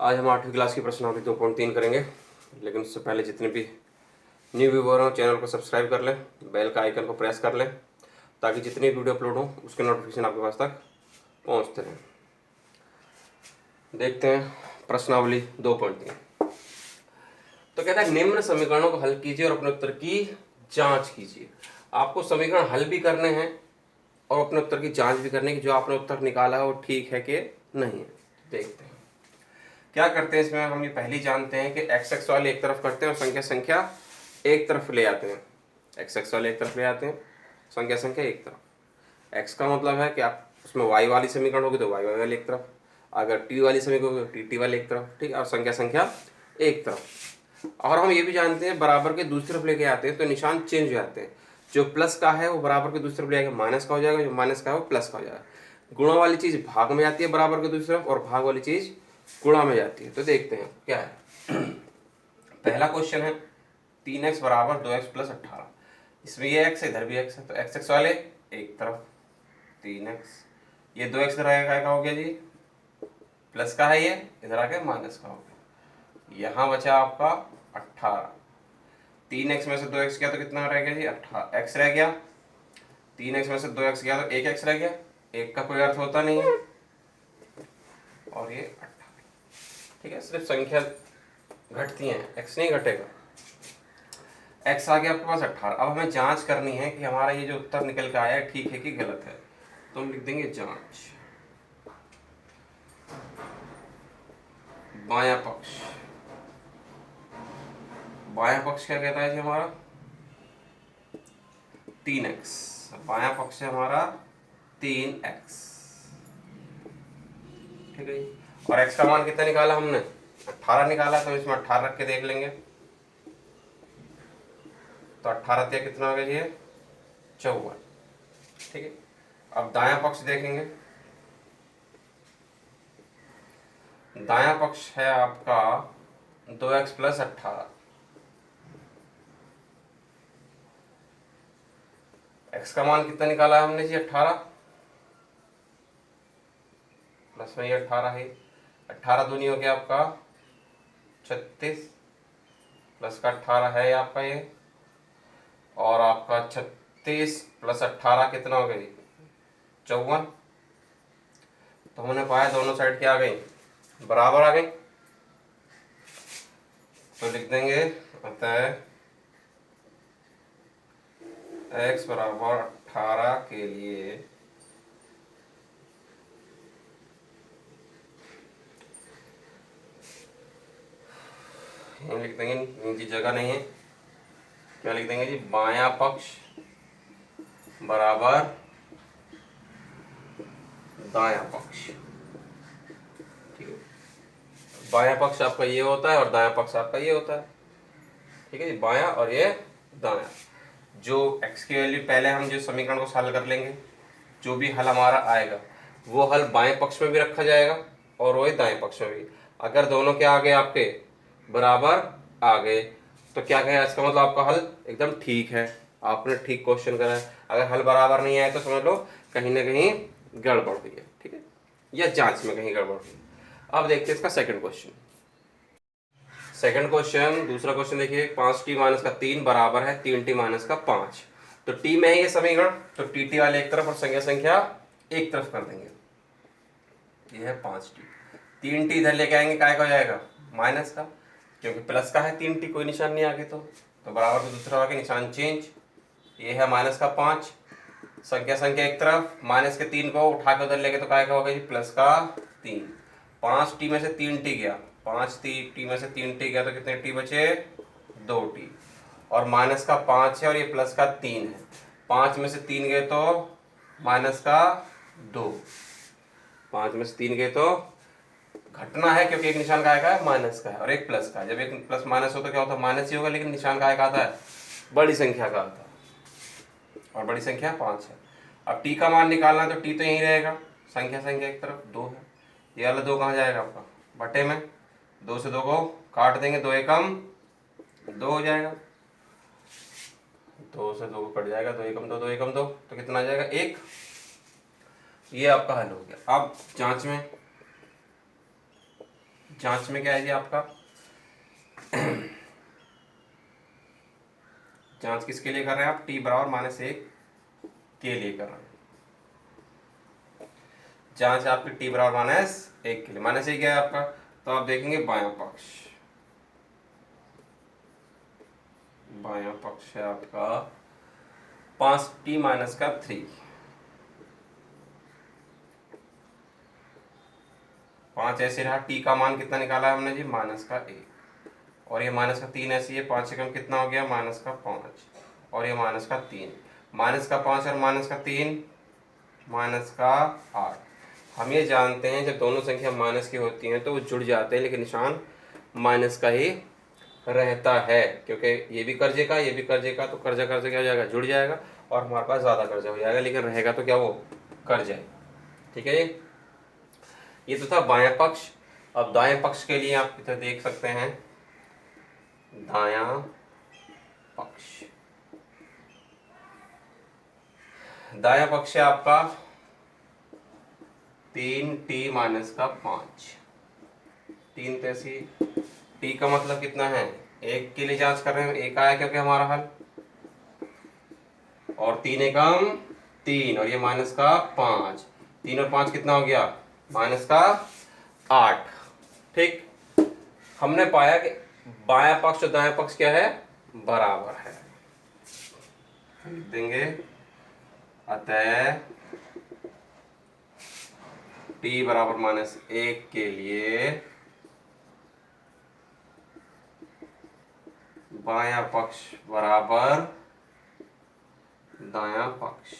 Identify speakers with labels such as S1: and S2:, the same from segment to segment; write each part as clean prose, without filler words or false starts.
S1: आज हम 8वीं क्लास की प्रश्नावली 2.3 करेंगे, लेकिन उससे पहले जितने भी न्यू व्यूवर हो चैनल को सब्सक्राइब कर लें, बेल का आइकन को प्रेस कर लें ताकि जितनी वीडियो अपलोड हो उसके नोटिफिकेशन आपके पास तक पहुंचते रहें। देखते हैं प्रश्नावली 2.3। तो कहता है निम्न समीकरणों को हल कीजिए और अपने उत्तर की जांच कीजिए। आपको समीकरण हल भी करने हैं और अपने उत्तर की जांच भी करने की, जो आपने उत्तर निकाला है वो ठीक है कि नहीं है। देखते हैं क्या करते हैं इसमें। हम ये पहले ही जानते हैं कि एक्स एक्स वाले एक तरफ करते हैं और संख्या संख्या एक तरफ ले आते हैं। एक्स एक्स वाले एक तरफ ले आते हैं, संख्या संख्या एक तरफ। एक्स का मतलब है कि आप उसमें वाई वाली समीकरण होगी तो वाई वाई वाले एक तरफ, अगर टी वाली समीकरण होगी तो टी टी वाले एक तरफ, ठीक है, और संख्या संख्या एक तरफ। और हम ये भी जानते हैं बराबर के दूसरी तरफ लेके आते हैं तो निशान चेंज हो जाते हैं। जो प्लस का है वो बराबर के दूसरी तरफ ले आएगा माइनस का हो जाएगा, जो माइनस का है वो प्लस का हो जाएगा। गुणा वाली चीज भाग में जाती है बराबर के दूसरी तरफ, और भाग वाली चीज गुणा में जाती है। तो देखते हैं क्या है। पहला क्वेश्चन है 3x बराबर 2x प्लस 18। इसमें ये x है, इधर भी x है, तो x वाले एक तरफ 3x, ये 2x इधर आएगा क्या हो गया जी, प्लस का है, ये इधर आ गया माइनस का हो गया। यहाँ बचा आपका 18। 3x में से 2x गया तो कितना रह गया जी, 18 x रह गया। 3x में से 2x गया तो 1x रह गया, एक का कोई अर्थ होता नहीं है, और ये 18। ठीक है, सिर्फ संख्या घटती हैं, x नहीं घटेगा। x आ गया आपके पास 18। अब हमें जांच करनी है कि हमारा ये जो उत्तर निकल के आया है ठीक है कि गलत है। तो हम लिख देंगे जांच। बायां पक्ष, बायां पक्ष क्या कहता है जी हमारा 3x। बायां पक्ष है हमारा 3x, ठीक है। और x का मान कितना निकाला हमने, 18 निकाला, तो इसमें 18 रख के देख लेंगे। तो 18 ते कितना हो गया जी, 54, ठीक है। अब दायां पक्ष देखेंगे। दायां पक्ष है आपका 2x प्लस 18। x का मान कितना निकाला है हमने जी, 18, प्लस में ये 18 है, 18 दूनी हो गया आपका 36, प्लस का 18 है आपका ये, और आपका 36 प्लस 18 कितना हो गई, 54। तो हमने पाया दोनों साइड क्या आ गई, बराबर आ गई। तो लिख देंगे अतः x बराबर 18 के लिए लिख देंगे, इनकी जगह नहीं है, क्या लिख देंगे जी, बायां पक्ष बराबर दायां पक्ष। ठीक है, बायां पक्ष आपका ये होता है और दायां पक्ष आपका ये होता है, ठीक है जी, बायां और ये दायां। जो x की वैल्यू पहले हम जो समीकरण को हल कर लेंगे, जो भी हल हमारा आएगा वो हल बाएं पक्ष में भी रखा जाएगा और वही दाएं पक्ष में भी। अगर दोनों क्या आ गए आपके बराबर आ गए तो क्या कहें, इसका मतलब आपका हल एकदम ठीक है, आपने ठीक क्वेश्चन करा है। अगर हल बराबर नहीं आए तो समझ लो कहीं ना कहीं गड़बड़ हुई है, ठीक है, या जांच में कहीं गड़बड़ हुई है। अब देखते हैं इसका सेकंड क्वेश्चन। सेकंड क्वेश्चन, दूसरा क्वेश्चन देखिए, 5t माइनस का 3 बराबर है 3t माइनस का 5। तो t में है ये समीकरण, तो टी वाले एक तरफ और संख्या संख्या एक तरफ कर देंगे। ये है 5t, 3t इधर लेके आएंगे, काय का हो जाएगा माइनस का, क्योंकि प्लस का है 3t, कोई निशान नहीं आगे, तो बराबर को दूसरा आगे निशान चेंज। ये है माइनस का 5, संख्या संख्या एक तरफ, माइनस के 3 को उठा के उधर लेके तो काय का होगा जी, प्लस का 3। 5t में से 3t गया, 5t में से 3t गया तो कितने t बचे, 2t, और माइनस का 5 है और ये प्लस का 3 है। 5 में से 3 गए तो माइनस का 2, 5 में से 3 गए तो घटना है, क्योंकि एक निशान काय का है, माइनस का है, और एक प्लस का है। जब एक प्लस माइनस हो तो क्या होता है, माइनस ही होगा, लेकिन निशान काय का आता है, बड़ी संख्या का आता है, और बड़ी संख्या 5 है। अब t का मान निकालना है तो t तो यहीं रहेगा, संख्या संख्या एक तरफ 2 है, ये वाला 2 कहाँ जाएगा आपका, बटे में, 2 से 2 को काट देंगे, 2 एकम 2 हो जाएगा, 2 से 2 को कट जाएगा, 2 एकम 2, 2 एकम 2, तो कितना आ जाएगा 1। ये आपका हल हो गया। अब जांच में, जांच में क्या है जी आपका, जांच किसके लिए कर रहे हैं आप, टी बराबर -1 के लिए कर रहे हैं। जांच आपकी टी बराबर -1 के लिए, -1 क्या है आपका, तो आप देखेंगे बायां पक्ष है आपका 5t-3, 5 ऐसे रहा, टी का मान कितना निकाला है हमने जी, -1, और ये -3 ऐसी है, 5 से कम कितना हो गया, -5, और ये -3, -5 और -3 -8। हम ये जानते हैं जब दोनों संख्या माइनस की होती हैं तो वो जुड़ जाते हैं, लेकिन निशान माइनस का ही रहता है, क्योंकि ये भी कर्जे का, ये भी कर्जे का, तो कर्जा कर्जा क्या हो जाएगा, जुड़ जाएगा, और हमारे पास ज़्यादा कर्जा हो जाएगा, लेकिन रहेगा तो क्या, वो कर्जा है। ठीक है जी, ये तो था बायां पक्ष। अब दाएं पक्ष के लिए आप इधर देख सकते हैं, दायां पक्ष, दायां पक्ष है आपका 3t-5, 3 तैसी, टी का मतलब कितना है, 1 के लिए जांच कर रहे हैं, 1 आया क्योंकि हमारा हल, और 3 एकम 3, और ये -5, 3 और 5 कितना हो गया, -8। ठीक, हमने पाया कि बायां पक्ष और दायां पक्ष क्या है, बराबर है। लिख देंगे, अतः t बराबर -1 के लिए बायां पक्ष बराबर दायां पक्ष।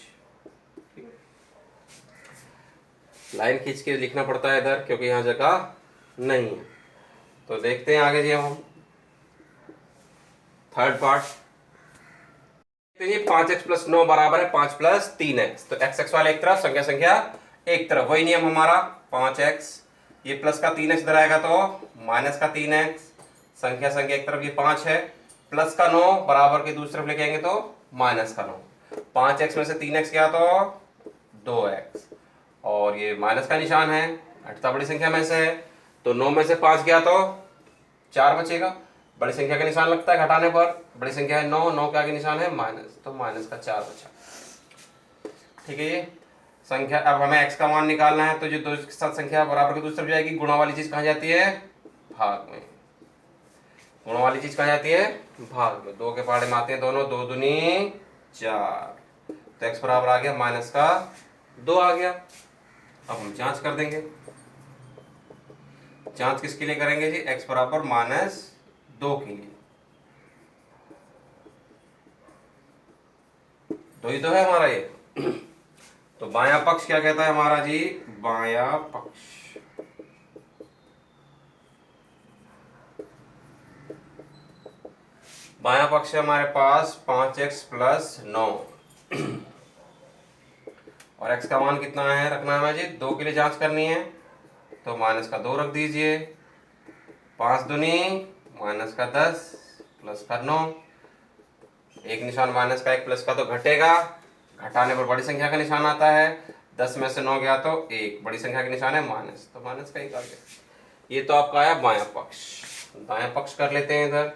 S1: लाइन खींच के लिखना पड़ता है इधर, क्योंकि यहाँ जगह नहीं है। तो देखते हैं आगे जी हम थर्ड पार्ट। तो ये 5x+9 बराबर है 5 + 3x, तो x वाले एक तरफ, संख्या संख्या एक तरफ, वही नियम हमारा, 5x, ये प्लस का 3x इधर आएगा तो माइनस का 3x, संख्या संख्या एक तरफ, ये 5 है, प्लस का 9 बराबर के दूसरी तरफ लेके आएंगे तो माइनस का 9, 5x में से 3x गया तो 2x, और ये माइनस का निशान है, घटता बड़ी संख्या में से है, तो 9 में से 5 गया तो 4 बचेगा, बड़ी संख्या का निशान लगता है घटाने पर, बड़ी संख्या है 9, 9 के आगे निशान है माइनस, तो माइनस का 4 बचा। ठीक है, ये संख्या, अब हमें x का मान निकालना है, तो जो दो के साथ संख्या बराबर के दूसरी तरफ जाएगी, गुणा वाली चीज कहाँ जाती है, भाग में, गुणा वाली चीज कहाँ जाती है, भाग में, 2 के पहाड़े में आते हैं दोनों, 2 दूनी 4, तो x बराबर आ गया -2 आ गया। अब हम जांच कर देंगे, जांच किसके लिए करेंगे जी, x बराबर -2 के लिए, 2 ही तो है हमारा ये। तो बायां पक्ष क्या कहता है हमारा जी, बायां पक्ष, बायां पक्ष है हमारे पास 5x+9, और x का मान कितना है रखना है जी, 2 के लिए जांच करनी है, तो -2 रख दीजिए, 5 दूनी -10 प्लस का 9, एक निशान माइनस का, एक प्लस का, तो घटेगा, घटाने पर बड़ी संख्या का निशान आता है, 10 में से 9 गया तो 1, बड़ी संख्या का निशान है माइनस, तो माइनस का 1 आ गया। ये तो आपका आया बायां पक्ष। दायां पक्ष कर लेते हैं इधर,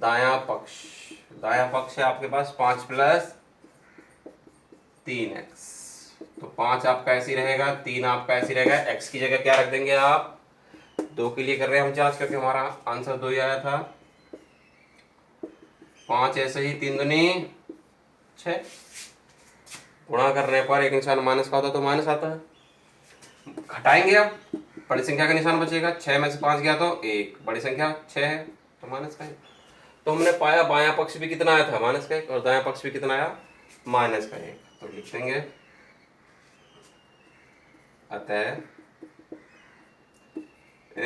S1: दायां पक्ष, दायां पक्ष है आपके पास 5 + 3x, तो 5 आपका ऐसी रहेगा, 3 आपका ऐसी रहेगा, x की जगह क्या रख देंगे आप, 2 के लिए कर रहे हैं हम जांच, क्योंकि हमारा आंसर 2 ही आया था, 5 ऐसे ही, 3 दूनी 6, गुणा करने पर एक निशान माइनस का होता तो माइनस आता है, घटाएंगे अब, बड़ी संख्या का निशान बचेगा, 6 में से 5 गया तो 1, बड़ी संख्या 6 है तो माइनस का 1, तो हमने पाया बायां पक्ष भी कितना आया था, -1, और दायां पक्ष भी कितना आया, -1, तो लिख देंगे, अतः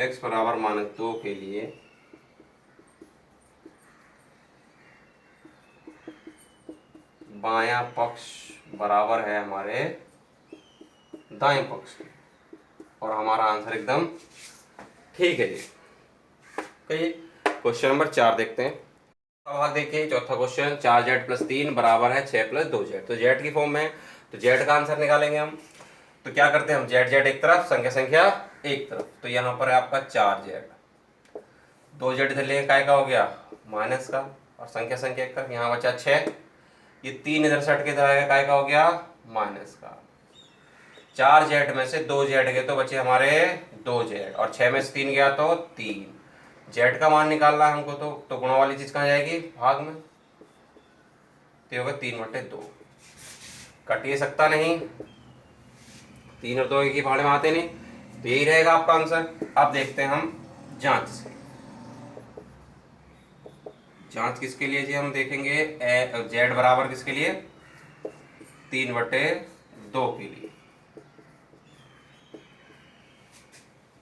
S1: x बराबर -2 के लिए बायां पक्ष बराबर है हमारे दाएं पक्ष के, और हमारा आंसर एकदम ठीक है जी। कहिए क्वेश्चन नंबर 4 देखते हैं। भाग देखिए, चौथा क्वेश्चन, 4z+3 बराबर है 6 + 2z, तो z की फॉर्म में, तो z का आंसर निकालेंगे हम, तो क्या करते हैं हम, z एक तरफ, संख्या संख्या एक तरफ, तो यहाँ पर है आपका 4z, 2z इधर लेंगे, काय का हो गया माइनस का, और संख्या संख्या एक तरफ, यहाँ बचा 6, ये 3 इधर से हट के इधर आएगा, काय का हो गया माइनस का। 4z में से 2z गए तो बचे हमारे 2z, और 6 में से 3 गया तो 3, z का मान निकालना है हमको, तो गुणा वाली चीज कहाँ जाएगी भाग में, तो होगा 3/2, कट ये सकता नहीं, 3 और 2 एक ही भाड़े में आते नहीं, तो यही रहेगा आपका आंसर। अब देखते हैं हम जांच से, जांच किसके लिए जी, हम देखेंगे z बराबर किसके लिए 3/2 के लिए,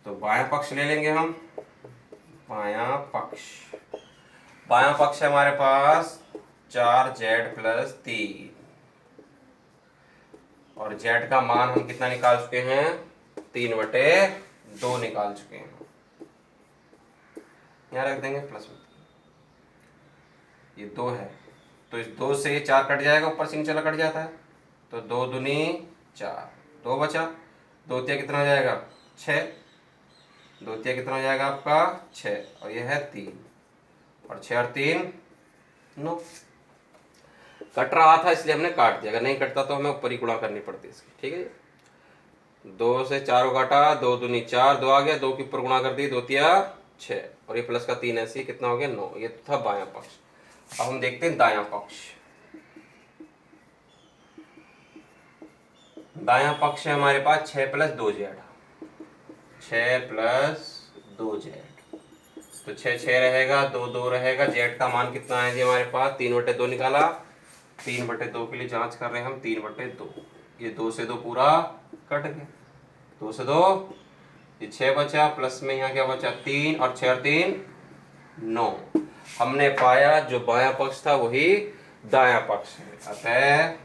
S1: तो बायां पक्ष ले लेंगे हम, बायां पक्ष, बायां पक्ष है हमारे पास 4z + 3, और z का मान हम कितना निकाल चुके हैं 3/2 निकाल चुके हैं, यहाँ रख देंगे प्लस में, ये 2 है तो इस 2 से 4 कट जाएगा, ऊपर से नीचे कट जाता है, तो 2 दूनी 4, 2 बचा, 2 तिया कितना हो जाएगा 6, 2 तिया कितना हो जाएगा आपका 6, और ये है 3, और 6 और 3 9, कट रहा था इसलिए हमने काट दिया, अगर नहीं कटता तो हमें ऊपर ही गुणा करनी पड़ती इसकी, ठीक है। 2 से 4 को काटा, 2 दूनी 4, 2 आ गया, 2 के ऊपर गुणा कर दी, 2 तिया 6, और ये प्लस का 3 ऐसे कितना हो गया 9, ये था बायां पक्ष। अब हम देखते हैं दायां पक्ष, दायां पक्ष है हमारे पास 6 + 2z, 6 + 2z, तो 6 6 रहेगा, 2 2 रहेगा, z का मान कितना है जी हमारे पास 3/2 निकाला, 3/2 के लिए जांच कर रहे हैं हम 3/2, ये 2 से 2 पूरा कट गया, 2 से 2 ये 6 बचा, प्लस में यहाँ क्या बचा 3, और 6 और 3 9, हमने पाया जो बायां पक्ष था वही दायां पक्ष है, अतः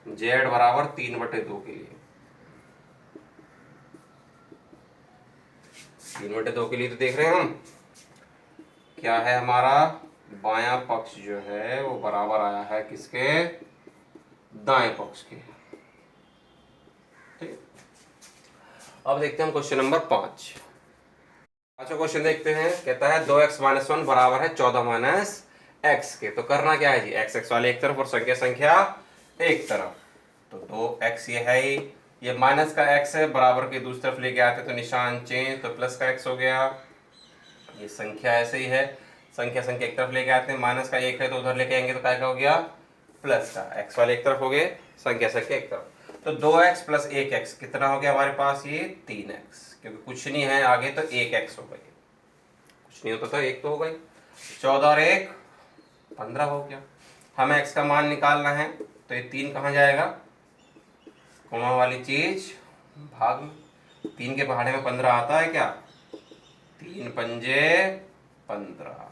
S1: z बराबर 3/2 के लिए, 3/2 के लिए तो देख रहे हैं हम क्या है हमारा बायां पक्ष जो है वो बराबर आया है किसके दाएं पक्ष के, ठीक। अब देखते हैं हम क्वेश्चन नंबर 5, पांचवा क्वेश्चन देखते हैं, कहता है 2x - 1 बराबर है 14 - x के, तो करना क्या है जी, x वाले एक तरफ और संख्या संख्या एक तरफ, तो 2x ये है ही, ये माइनस का x है, बराबर के दूसरी तरफ लेके आते तो निशान चेंज, तो प्लस का x हो गया, ये संख्या ऐसे ही है, संख्या संख्या एक तरफ लेके आते हैं, माइनस का 1 है तो उधर लेके आएंगे तो क्या हो गया प्लस का, x वाले एक तरफ हो गए, संख्या संख्या एक तरफ, तो 2x + 1x कितना हो गया हमारे पास ये 3x, क्योंकि कुछ नहीं है आगे तो 1x हो गई, कुछ नहीं होता था 1 तो हो गई, 14 और 1 15 हो गया, हमें x का मान निकालना है, तो ये 3 कहाँ जाएगा, कोमा वाली चीज भाग में, 3 के पहाड़े में 15 आता है क्या, 3 पंजे 15,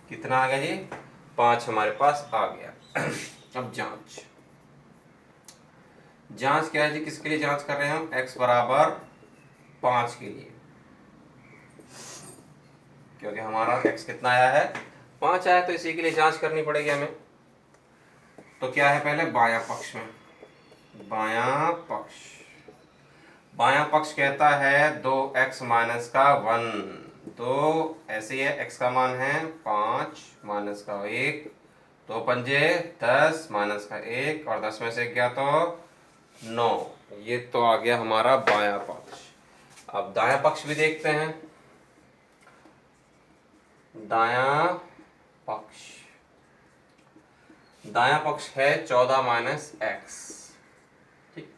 S1: कितना आ गया जी 5 हमारे पास आ गया। अब जांच, जांच क्या है जी, किसके लिए जांच कर रहे हैं हम, x बराबर 5 के लिए, क्योंकि हमारा x कितना आया है 5 आया, तो इसी के लिए जांच करनी पड़ेगी हमें, तो क्या है पहले बायां पक्ष में, बायां पक्ष, बायां पक्ष कहता है 2x - 1, तो ऐसे ही है, x का मान है 5 माइनस का 1, 2 पंजे 10 माइनस का 1, और 10 में से गया तो 9, ये तो आ गया हमारा बायां पक्ष। अब दायां पक्ष भी देखते हैं, दायां पक्ष, दायां पक्ष है 14 - x, ठीक,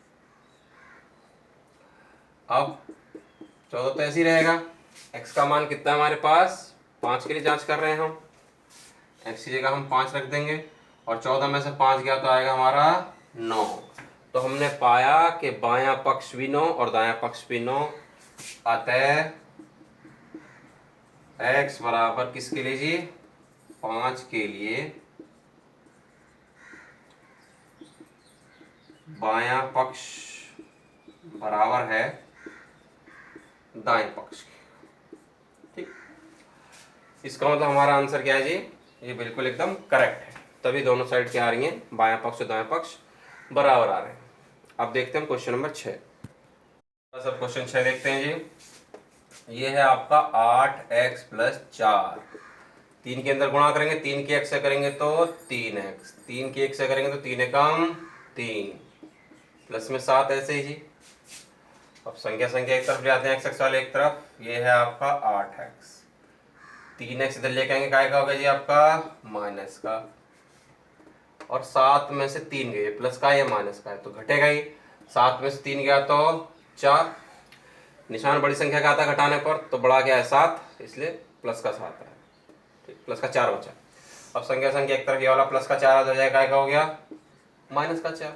S1: अब 14 तो ऐसे ही रहेगा, x का मान कितना है हमारे पास 5 के लिए जांच कर रहे हैं हम, x की जगह हम 5 रख देंगे, और 14 में से 5 गया तो आएगा हमारा 9, तो हमने पाया कि बायां पक्ष भी 9 और दायां पक्ष भी 9, अतः x बराबर किसके लिए जी 5 के लिए बायां पक्ष बराबर है दाएं पक्ष के, ठीक, इसका मतलब हमारा आंसर क्या है जी, ये बिल्कुल एकदम करेक्ट है, तभी दोनों साइड क्या आ रही हैं बायां पक्ष और दायां पक्ष बराबर आ रहे हैं। अब देखते हैं क्वेश्चन नंबर 6, सब क्वेश्चन 6 देखते हैं जी। ये है आपका 8x प्लस 4, 3 के अंदर गुणा करेंगे, 3 के x से करेंगे तो 3x, 3 के x से करेंगे तो 3 एकम 3, प्लस में 7 ऐसे ही जी। अब संख्या संख्या एक तरफ ले आते हैं, x वाले एक तरफ, ये है आपका 8x, 3x इधर लेके आएंगे, काय का होगा जी आपका माइनस का, और 7 में से 3 गए, प्लस का या माइनस का है तो घटेगा ही, 7 में से 3 गया तो 4, निशान बड़ी संख्या का आता है घटाने पर, तो बड़ा क्या है 7, इसलिए प्लस का 7 है, ठीक, प्लस का 4 बचा। अब संख्या संख्या एक तरफ ये वाला प्लस का 4 आ जाएगा, काय का हो गया माइनस का 4।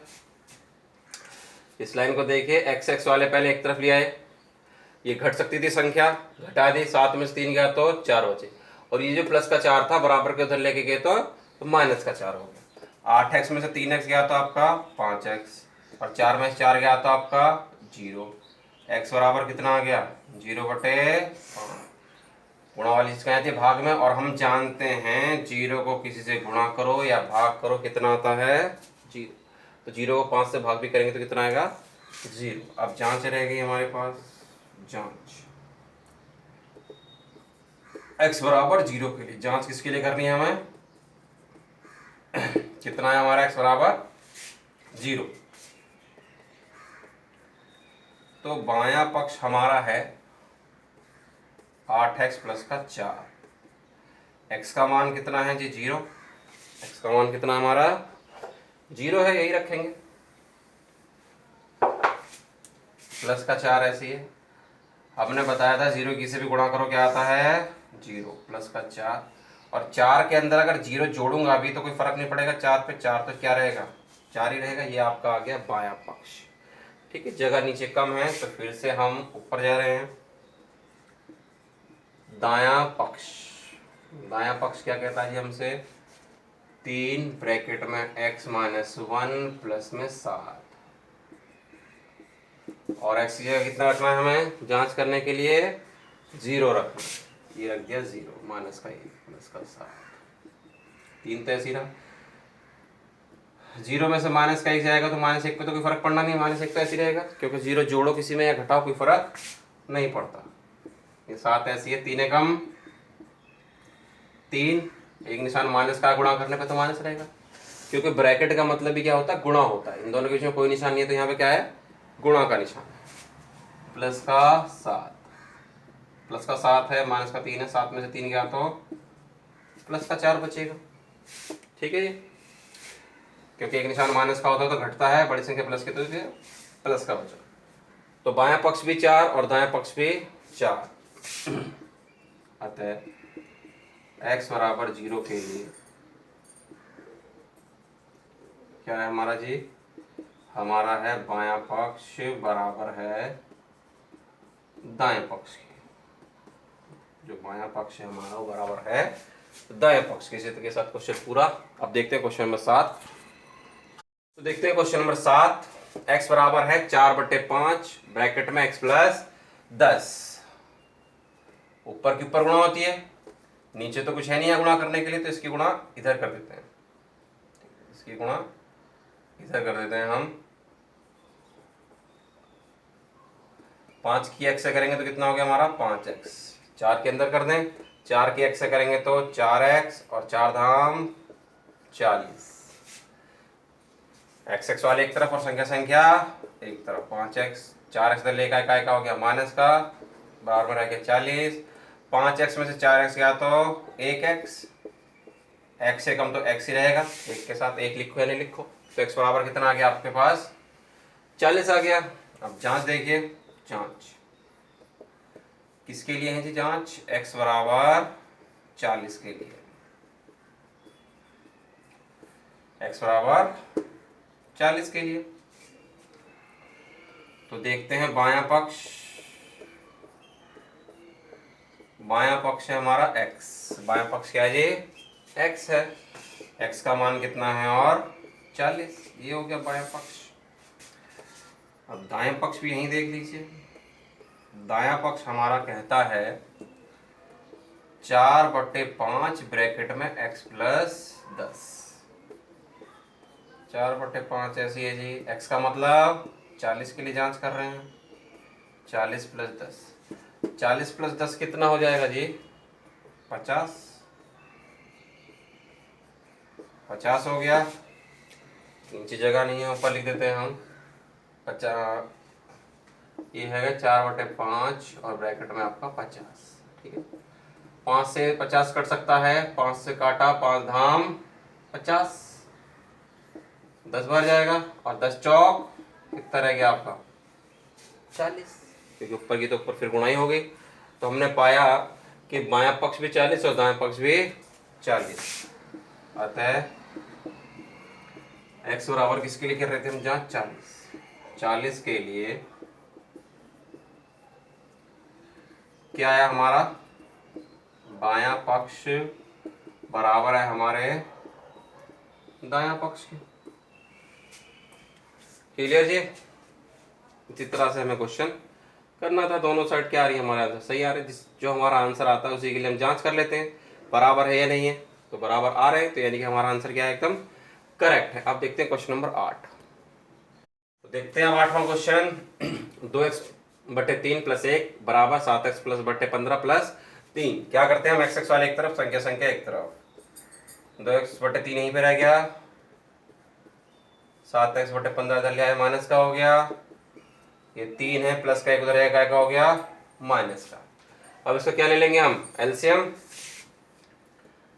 S1: इस लाइन को देखिए, एक्स एक्स वाले पहले एक तरफ ले आए, ये घट सकती थी संख्या, घटा दी, 7 में से 3 गया तो 4 बचे, और ये जो प्लस का 4 था बराबर के उधर लेके गए तो माइनस का 4 हो गया। 8x में से 3x गया तो आपका 5x, और 4 में से 4 गया तो आपका 0, x बराबर कितना आ गया 0/5। गुणा वाली चीज कहाँ थी भाग में, और हम जानते हैं 0 को किसी से गुणा करो या भाग करो कितना आता है 0, तो 0 को 5 से भाग भी करेंगे तो कितना आएगा 0। अब जांच रहेगी हमारे पास, जांच x बराबर 0 के लिए, जांच किसके लिए करनी है हमें कितना है हमारा x बराबर 0, तो बायां पक्ष हमारा है 8x प्लस का 4, x का मान कितना है जी 0, x का मान कितना हमारा 0 है, यही रखेंगे, प्लस का 4 ऐसी है, हमने बताया था 0 किसी भी गुणा करो क्या आता है 0, प्लस का 4, और 4 के अंदर अगर 0 जोड़ूंगा अभी तो कोई फर्क नहीं पड़ेगा, 4 पे 4 तो क्या रहेगा 4 ही रहेगा, ये आपका आ गया बायां पक्ष। ठीक है, जगह नीचे कम है तो फिर से हम ऊपर जा रहे हैं, दायां पक्ष, दायां पक्ष क्या कहता है जी हमसे 3 ब्रैकेट में x माइनस 1 प्लस में 7, और x की जगह कितना रखना है हमें जांच करने के लिए 0 रखना है, ये रख दिया 0, माइनस का 1 प्लस का 7, 3 तो ऐसी रहा, 0 में से माइनस का 1 जाएगा तो माइनस 1 पे तो कोई फर्क पड़ना नहीं, माइनस 1 तो ऐसी रहेगा, क्योंकि 0 जोड़ो किसी में या घटाओ कोई फर्क नहीं पड़ता, ये 7 ऐसी है, 3 एकम 3, एक निशान माइनस का गुणा करने पे तो माइनस रहेगा, क्योंकि ब्रैकेट का मतलब भी क्या होता है गुणा होता है, इन दोनों के बीच में कोई निशान नहीं है तो यहाँ पे क्या है गुणा का निशान है, प्लस का 7, प्लस का 7 है, माइनस का 3 है, 7 में से 3 गया तो प्लस का 4 बचेगा। ठीक है जी, क्योंकि एक निशान माइनस का होता है तो घटता है, बड़ी संख्या प्लस के तो प्लस का बचा, तो बायां पक्ष भी 4 और दायां पक्ष भी 4, अतः x बराबर 0 के लिए क्या है हमारा जी, हमारा है बायां पक्ष बराबर है दाएं पक्ष के, जो बायां पक्ष है हमारा वो बराबर है दाएं पक्ष के। इसी के साथ क्वेश्चन पूरा। अब देखते हैं क्वेश्चन नंबर 7, तो देखते हैं क्वेश्चन नंबर 7, x बराबर है 4/5 ब्रैकेट में x प्लस 10, ऊपर की ऊपर गुणा होती है, नीचे तो कुछ है नहीं है गुणा करने के लिए, तो इसकी गुणा इधर कर देते हैं, इसकी गुणा इधर कर देते हैं हम, 5 की x से करेंगे तो कितना हो गया हमारा 5x, 4 के अंदर कर दें, 4 की x से करेंगे तो 4x, और 4 धाम 40, एक्स एक्स वाले एक तरफ और संख्या संख्या एक तरफ, 5x, 4x इधर लेकर काय का हो गया माइनस का, बराबर रह गया 40, 5x में से 4x गया तो 1x, x से कम तो x ही रहेगा, एक के साथ एक लिखो या नहीं लिखो, तो x बराबर कितना आ गया आपके पास 40 आ गया। अब जांच देखिए, जांच किसके लिए है जी जांच, x बराबर 40 के लिए, x बराबर 40 के लिए, तो देखते हैं बायां पक्ष, बायां पक्ष है हमारा x, बायां पक्ष क्या है जी x है, x का मान कितना है और 40, ये हो गया बायां पक्ष। अब दायां पक्ष भी यहीं देख लीजिए, दायां पक्ष हमारा कहता है 4/5 ब्रैकेट में x प्लस 10, 4/5 ऐसी है जी, x का मतलब 40 के लिए जांच कर रहे हैं, 40 प्लस 10, 40 प्लस 10 कितना हो जाएगा जी? 50, 50 हो गया। नीचे जगह नहीं है, ऊपर लिख देते हैं हम 50। ये है 4/5 और ब्रैकेट में आपका 50। ठीक है, 5 से 50 कट सकता है, 5 से काटा, 5 धाम 50, 10 बार जाएगा और 10 चौक कितना रह गया आपका? 40, क्योंकि ऊपर की तो ऊपर फिर गुणाई हो गई। तो हमने पाया कि बायां पक्ष भी 40 और दाएं पक्ष भी 40। अतः x बराबर किसके लिए कर रहे थे हम? जहाँ 40 के लिए क्या आया हमारा? बायां पक्ष बराबर है हमारे दायां पक्ष के। क्लियर जी? इसी तरह से हमें क्वेश्चन करना था। दोनों साइड क्या आ रही है हमारे आंसर? सही आ रहे हैं। जो हमारा आंसर आता है उसी के लिए हम जांच कर लेते हैं बराबर है या नहीं है। तो बराबर आ रहे हैं, तो यानी कि हमारा आंसर क्या है? एकदम करेक्ट है। अब देखते हैं क्वेश्चन नंबर 8। तो देखते हैं अब 8वां क्वेश्चन। 2x/3 + 1 बराबर 7x + 15 + 3। क्या करते हैं हम? x वाले एक तरफ, संख्या एक तरफ। 2x/3 यहीं पे रह गया, 7x/15 इधर ले आए, माइनस का हो गया। ये 3 है, प्लस का एक उधर है, का हो गया माइनस का। अब इसको क्या ले लेंगे हम? एलसीएम।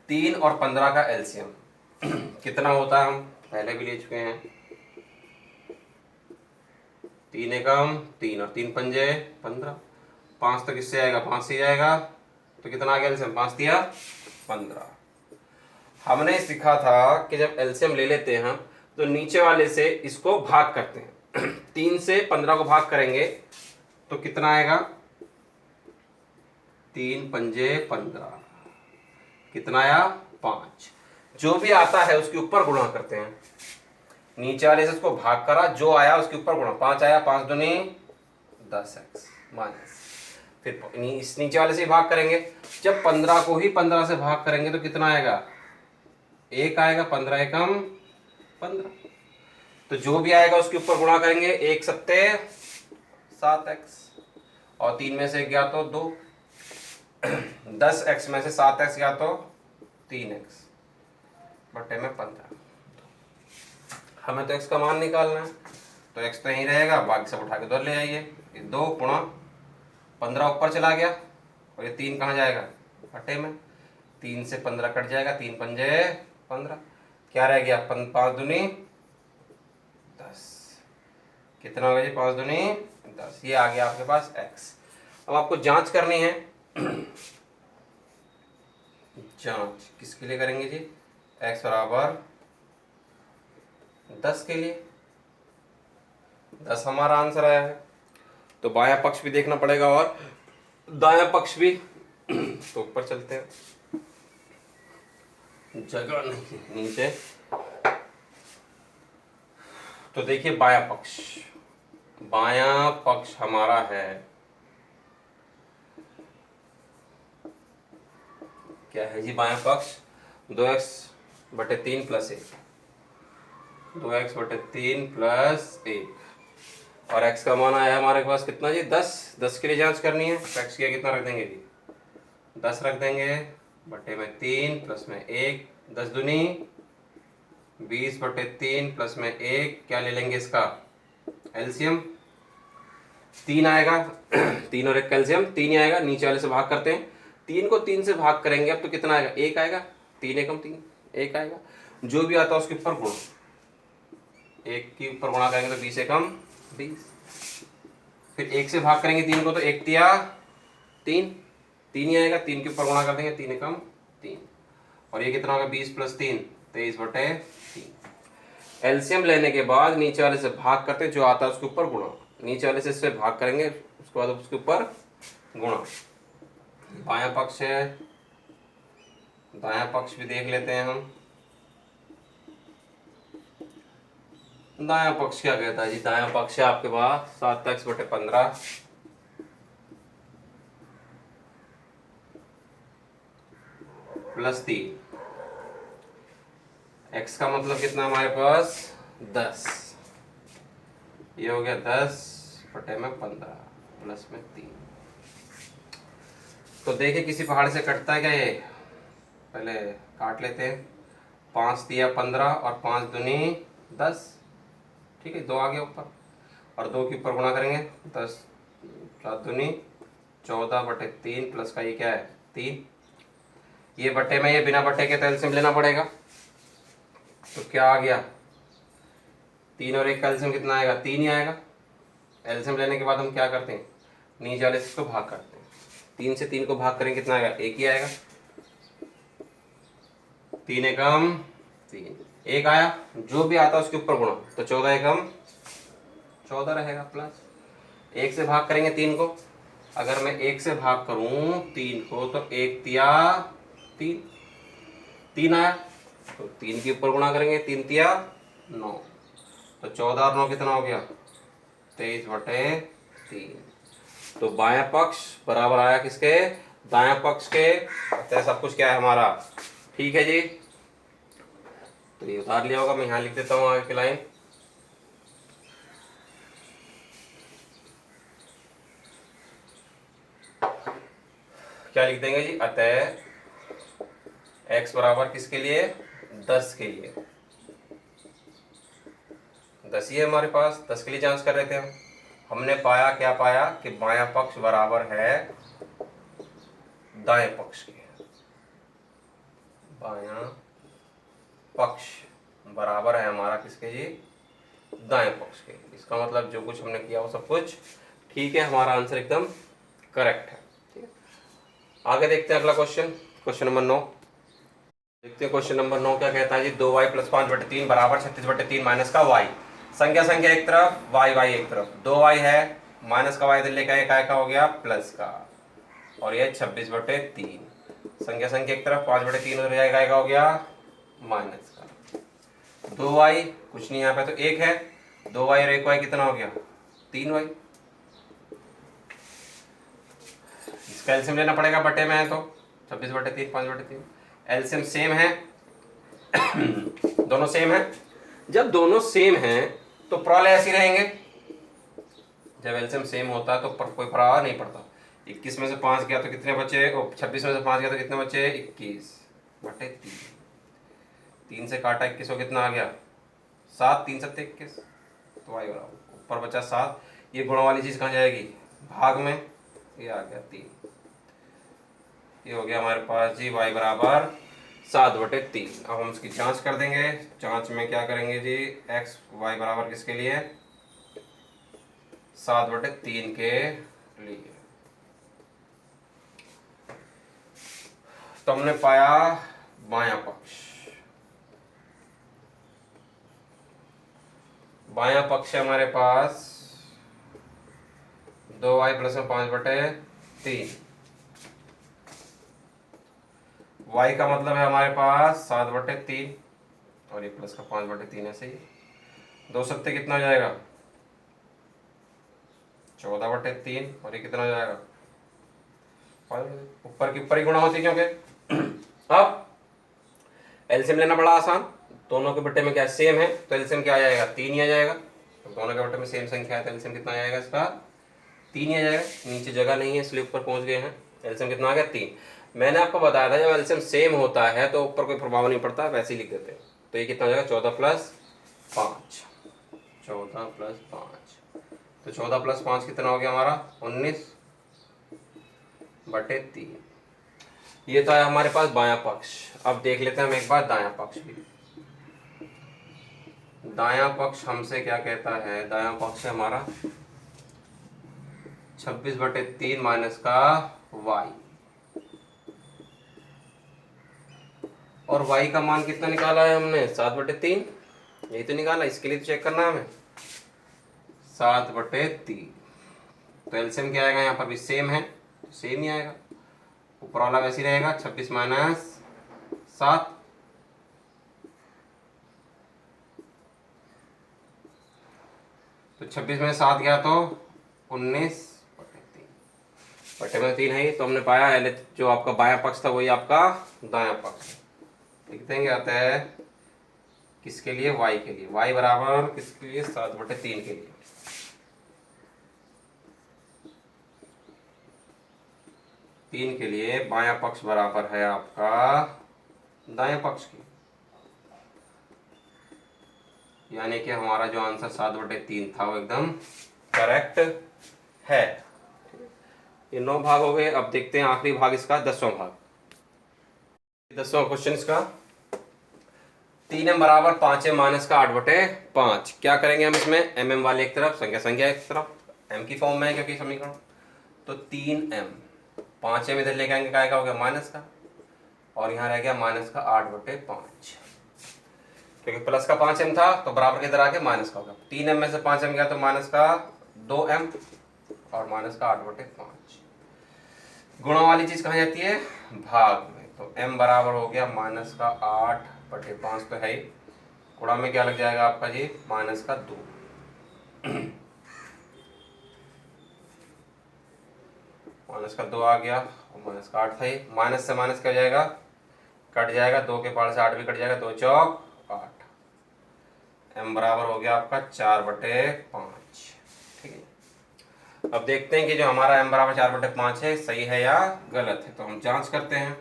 S1: 3 और 15 का एलसीएम कितना होता है? हम पहले भी ले चुके हैं। 3 एकम 3 और 3 पंजे 15, 5 तो किससे आएगा? 5 से जाएगा, तो कितना आ गया एलसीएम? 5 दिया 15। हमने सीखा था कि जब एलसीएम ले लेते हैं हम तो नीचे वाले से इसको भाग करते हैं। 3 से 15 को भाग करेंगे तो कितना आएगा? 3 पंजे 15, कितना आया? 5। जो भी आता है उसके ऊपर गुणा करते हैं। नीचे वाले से उसको भाग करा, जो आया उसके ऊपर गुणा। 5 आया, 5 दूनी 10x माइनस, फिर इस नीचे वाले से भाग करेंगे। जब 15 को ही 15 से भाग करेंगे तो कितना आएगा? 1 आएगा। 15 एकम 15, तो जो भी आएगा उसके ऊपर गुणा करेंगे। 1 सत्ते 7x और 3 में से 1 गया तो 2, 10x में से 7x गया तो 3x बटे में 15। हमें तो x का मान निकालना है, तो x तो यहीं रहेगा, बाकी सब उठा के उधर ले आइए। ये 2 गुणा 15 ऊपर चला गया और ये 3 कहाँ जाएगा? बटे में। 3 से 15 कट जाएगा, 3 पंजे 15, क्या रह गया? 5 दूनी 10, कितना होगा जी? 5 दूनी 10। ये आ गया आपके पास x। अब आपको जांच करनी है। जांच किसके लिए करेंगे जी? x बराबर 10 के लिए। 10 हमारा आंसर आया है, तो बायां पक्ष भी देखना पड़ेगा और दायां पक्ष भी। तो ऊपर चलते हैं, जगह नहीं नीचे। तो देखिए बायां पक्ष हमारा है, क्या है जी? बायां पक्ष 2x/3 + 1, 2x/3 + 1 और x का मान आया हमारे पास कितना जी? 10। 10 के लिए जांच करनी है, तो x के कितना रख देंगे जी? 10 रख देंगे, बटे में 3 प्लस में 1, 10 दूनी 20/3 प्लस में 1, क्या ले लेंगे इसका? एलसीएम। 3 आएगा। 3 और 1 का एलसीएम 3 ही आएगा। नीचे वाले से भाग करते हैं, 3 को 3 से भाग करेंगे अब तो कितना आएगा? 1 आएगा। 3 एकम 3, 1 आएगा। जो भी आता है उसके ऊपर गुण, 1 के ऊपर गुणा करेंगे तो 20 एकम 20, फिर 1 से भाग करेंगे 3 को तो 1 तिया 3, 3 ही आएगा। 3 के ऊपर गुणा कर देंगे, 3 एकम 3, और ये कितना होगा? 20 + 3 23/3। एलसीएम लेने के बाद नीचे वाले से भाग करते हैं, जो आता है उसके ऊपर गुणा। नीचे वाले से इससे भाग करेंगे, उसके बाद उसके ऊपर गुणा। बायां पक्ष है, दायां पक्ष भी देख लेते हैं हम। दायां पक्ष क्या कहता है जी? दायां पक्ष है आपके पास 7x/15 + 3। x का मतलब कितना हमारे पास? 10। ये हो गया 10/15। प्लस में 3। तो देखिए किसी पहाड़ से कटता है क्या ये, पहले काट लेते हैं। 5 दिया 15 और 5 दूनी 10, ठीक है, 2 आ गया ऊपर और 2 के ऊपर गुणा करेंगे 10, 7 दूनी 14/3 प्लस का ये क्या है 3, ये बट्टे में ये बिना बट्टे के तो एलसीएम लेना पड़ेगा। तो क्या आ गया 3 और 1 का एलसीएम कितना आएगा 3 ही आएगा। एलसीएम लेने के बाद हम क्या करते हैं नीचे वाले से इसको भाग करते हैं, 3 से 3 को भाग करेंगे कितना आएगा 1 ही आएगा, 3 एकम 3, 1 आया, जो भी आता है उसके ऊपर गुणा, तो 14 एकम 14 रहेगा प्लस 1 से भाग करेंगे 3 को, अगर मैं 1 से भाग करूं 3 को तो 1 तिया 3, 3 आया, तो 3 के ऊपर गुणा करेंगे 3 तिया 9, तो 14 और 9 कितना हो गया 23/3। तो बायां पक्ष बराबर आया किसके दायां पक्ष के, तो सब कुछ क्या है हमारा ठीक है जी। तो ये उतार लिया होगा, मैं यहाँ लिख देता हूँ आगे की लाइन। क्या लिख देंगे जी, अतः x बराबर किसके लिए 10 के लिए, 10 ही है हमारे पास, 10 के लिए जांच कर रहे थे हम। हमने पाया क्या पाया कि बायां पक्ष बराबर है दाएं पक्ष के, बायां पक्ष बराबर है हमारा किसके जी दाएं पक्ष के। इसका मतलब जो कुछ हमने किया वो सब कुछ ठीक है, हमारा आंसर एकदम करेक्ट है। ठीक है, आगे देखते हैं अगला क्वेश्चन, क्वेश्चन नंबर 9 देखते हैं। क्वेश्चन नंबर 9 क्या कहता है जी, 2y + 5/3 बराबर 36/3 माइनस का y। संख्या संख्या एक तरफ y y एक तरफ, 2y है माइनस का y लेकर एक आया का हो गया प्लस का, और ये 26/3। संख्या संख्या एक तरफ 5/3 उधर जाएगा का हो गया माइनस का, 2y कुछ नहीं यहाँ पे तो 1 है, 2y और 1y कितना हो गया 3y। इसका एलसीएम लेना पड़ेगा, बटे में है तो 26/3 5/3, एलसीएम सेम है दोनों सेम है। जब दोनों सेम हैं तो प्रॉल ऐसे रहेंगे, जब एलसीएम सेम होता है तो कोई प्रभाव नहीं पड़ता। 21 में से 5 गया तो कितने बचे, 26 में से 5 गया तो कितने बचे 21/3, 3 से काटा 21 कितना आ गया 7, 3 7 21, तो y बराबर ऊपर बचा 7, ये गुणा वाली चीज कहाँ जाएगी भाग में, ये आ गया 3, ये हो गया हमारे पास जी y बराबर 7/3। अब हम इसकी जांच कर देंगे, जांच में क्या करेंगे जी x y बराबर किसके लिए 7/3 के लिए। तो हमने पाया बायां पक्ष, बायां पक्ष है हमारे पास 2y + 5/3, y का मतलब है हमारे पास 7/3 और ये प्लस का 5/3 ऐसे ही, 2 सत्ते कितना हो जाएगा 14/3 और ये कितना हो जाएगा 5, ऊपर की ऊपर ही गुणा होती क्योंकि अब एलसीएम लेना बड़ा आसान, दोनों के बट्टे में क्या सेम है तो एलसीएम क्या आ जाएगा 3 ही आ जाएगा। तो दोनों के बट्टे में सेम संख्या है तो एलसीएम कितना आ जाएगा इसका 3 ही आ जाएगा, नीचे जगह नहीं है इसलिए ऊपर पहुंच गए हैं, एलसीएम कितना आ गया 3। मैंने आपको बताया था जब एलसीएम सेम होता है तो ऊपर कोई प्रभाव नहीं पड़ता, वैसे ही लिख देते हैं। तो ये कितना हो जाएगा 14 + 5, 14 + 5, तो 14 + 5 कितना हो गया हमारा 19/3। ये तो है हमारे पास बायां पक्ष। अब देख लेते हैं हम एक बार दायां पक्ष भी। दायां पक्ष हमसे क्या कहता है, दायां पक्ष है हमारा 26/3 माइनस का y, और y का मान कितना निकाला है हमने 7/3, यही तो निकाला, इसके लिए तो चेक करना है हमें 7/3। तो एलसीएम क्या आएगा यहाँ पर भी सेम है, सेम ही आएगा, ऊपर वाला वैसे ही रहेगा 26 - 7, तो 26 में 7 गया तो 19/3, बटे में 3 है, तो हमने पाया एल जो आपका बायां पक्ष था वही आपका दायां पक्ष। लिख देंगे आता है किसके लिए y के लिए, y बराबर किसके लिए 7/3 के लिए। 3 के लिए बायां पक्ष बराबर है आपका दाएं पक्ष की, यानी कि हमारा जो आंसर 7/3 था वो एकदम करेक्ट है। ये 9 भाग हो गए। अब देखते हैं आखिरी भाग इसका, 10वां भाग। 10वां क्वेश्चन इसका, 3m बराबर 5m माइनस का 8/5। क्या करेंगे हम इसमें, mm वाले एक तरफ, संख्या एक तरफ, m की फॉर्म में है क्योंकि समीकरण, तो 3m, 5m इधर लेके आएंगे, क्या हो गया माइनस का, और यहाँ रह गया माइनस का 8/5, क्योंकि प्लस का 5m था तो बराबर के इधर आके माइनस का होगा। 3m में से 5m गया तो माइनस का 2m और माइनस का 8/5। गुणा वाली चीज कहाँ जाती है, भाग में, तो m बराबर हो गया माइनस का 8/5 तो है ही, गुणा में क्या लग जाएगा आपका जी, माइनस का 2। माइनस का 2 आ गया और माइनस का 8 था ही, माइनस से माइनस क्या हो जाएगा, कट जाएगा, 2 के पार से 8 भी कट जाएगा, 2 चौक 8, m बराबर हो गया आपका 4/5। ठीक है, अब देखते हैं कि जो हमारा m बराबर 4/5 है सही है या गलत है, तो हम जांच करते हैं।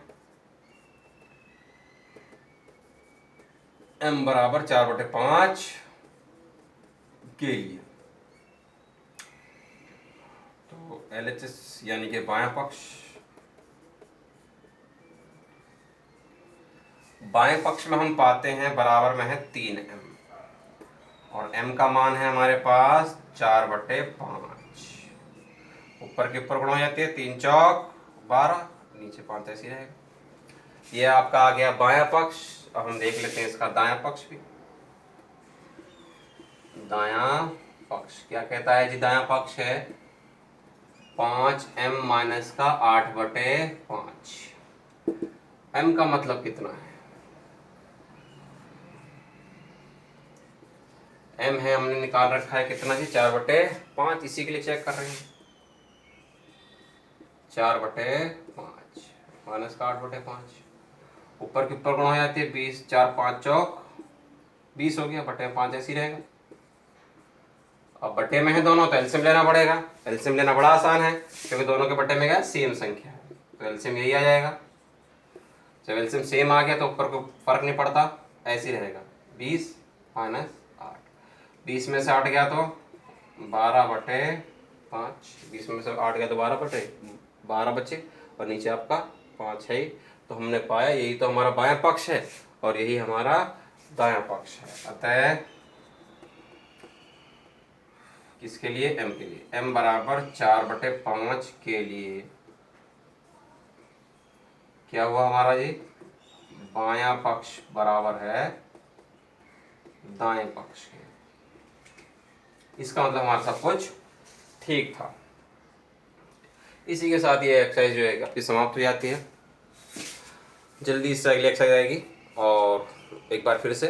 S1: m बराबर 4/5 के लिए, तो LHS यानी कि बायां पक्ष में हम पाते हैं बराबर में है 3m, और m का मान है हमारे पास 4/5। ऊपर के ऊपर गुणा हो जाती है, 3 चौक 12, नीचे 5 ऐसे ही रहेगा। ये आपका आ गया बायां पक्ष। अब हम देख लेते हैं इसका दायां पक्ष भी। दायां पक्ष क्या कहता है जी, दायां पक्ष है 5m माइनस का 8/5। m का मतलब कितना है, m है हमने निकाल रखा है कितना जी, 4/5, इसी के लिए चेक कर रहे हैं, 4/5 माइनस का 8/5, ऊपर के ऊपर गुणा हो जाती है, 20, 4 5 चौक 20 हो गया, बटे 5 ऐसी रहेगा। अब बटे में है दोनों तो एलसीएम लेना पड़ेगा, एलसीएम लेना बड़ा आसान है क्योंकि दोनों के बटे में क्या सेम संख्या है, तो एलसीएम यही आ जाएगा। जब एलसीएम सेम आ गया तो ऊपर को फर्क नहीं पड़ता, ऐसे ही रहेगा, 20 माइनस 8, 20 में से 8 गया तो 12/5, 20 में से 8 गया तो 12 बचे, और नीचे आपका 5 है, तो हमने पाया यही तो हमारा बायां पक्ष है और यही हमारा दायां पक्ष है। अतः किसके लिए, m के लिए, m बराबर 4/5 के लिए क्या हुआ हमारा जी, बायां पक्ष बराबर है दाएं पक्ष के। इसका मतलब हमारा सब कुछ ठीक था। इसी के साथ ये एक्सरसाइज जो है आपकी समाप्त हो जाती है। जल्दी इससे अगली एक्सरसाइज आएगी, और एक बार फिर से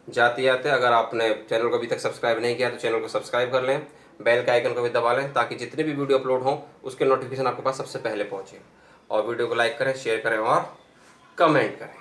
S1: जाते जाते अगर आपने चैनल को अभी तक सब्सक्राइब नहीं किया तो चैनल को सब्सक्राइब कर लें, बेल का आइकन को भी दबा लें ताकि जितने भी वीडियो अपलोड हों उसके नोटिफिकेशन आपके पास सबसे पहले पहुंचे, और वीडियो को लाइक करें, शेयर करें और कमेंट करें।